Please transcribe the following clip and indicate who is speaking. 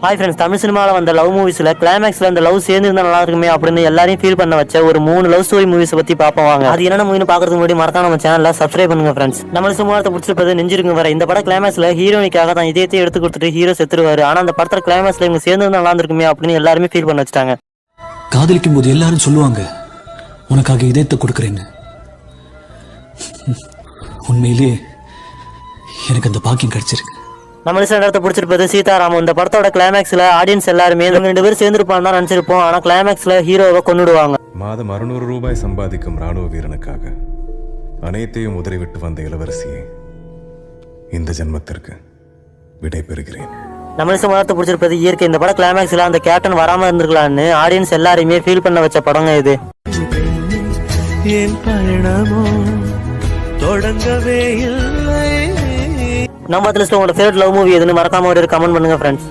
Speaker 1: Hi friends, Tamil சினிமாவில் வந்த love மூவிஸில் கிளைமேக்ஸில் அந்த லவ் சேர்ந்து இருந்தால் நல்லா இருக்குமே அப்படின்னு எல்லாரையும் ஃபீல் பண்ண வச்ச ஒரு 3 லவ் ஸ்டோரி மூவிஸை பற்றி பார்ப்போம் வாங்க. அது என்னென்ன மூவின்னு பார்க்கறதுக்கு முன்னாடி மறக்காம நம்ம சேனலில் சப்ஸ்கிரைப் பண்ணுங்க ஃப்ரெண்ட்ஸ். நம்ம சினிமாவத்தை பிடிச்சிருப்பது நெஞ்சிருங்க வர. இந்த பட கிளைமேக்ஸில் ஹீரோனிக்காக தான் இதயத்தை எடுத்து கொடுத்துட்டு ஹீரோ செத்துருவாரு. ஆனால் அந்த படத்தில் கிளைமேக்ஸில் இவங்க சேர்ந்து இருந்தால் நல்லா இருக்குமே அப்படின்னு எல்லாருமே ஃபீல் பண்ண வச்சுட்டாங்க.
Speaker 2: காதலிக்கும் போது எல்லாரும் சொல்லுவாங்க உனக்காக இதயத்தை கொடுக்குறேன்னு. உண்மையிலே எனக்கு அந்த பாக்கியம் கிடைச்சிருக்கு.
Speaker 1: நம்ம இடத்த பிடிச்சிருப்பது சீதாராமன். இந்த படத்தோட கிளைமேக்ஸ்ல ஆடியன்ஸ் எல்லாருமே இவங்க 2 பேரும் சேர்ந்துருப்பான்னு தான் நினைச்சிருப்போம். ஆனா கிளைமேக்ஸ்ல ஹீரோவை கொன்னுடுவாங்க.
Speaker 3: மாதம் 600 ரூபாய் சம்பாதிக்கும் ராணுவ வீரனுக்காக அனைத்தையும் உதறிவிட்டு வந்த இளவரசியை இந்த ஜென்மத்திற்கு விடை பெறுகிறேன்.
Speaker 1: நம்ம மதத்தை பிடிச்சிருப்பது இயற்கை. இந்த படம் கிளைமேக்ஸ்ல அந்த கேப்டன் வராம இருந்திருக்கலான்னு ஆடியன்ஸ் எல்லாருமே ஃபீல் பண்ண வச்ச படங்க இது. நம்ம லிஸ்ட்ல உங்களோட ஃபேவரட் லவ் மூவி எதுன்னு மறக்காம ஒரு கமெண்ட் பண்ணுங்க ஃப்ரெண்ட்ஸ்.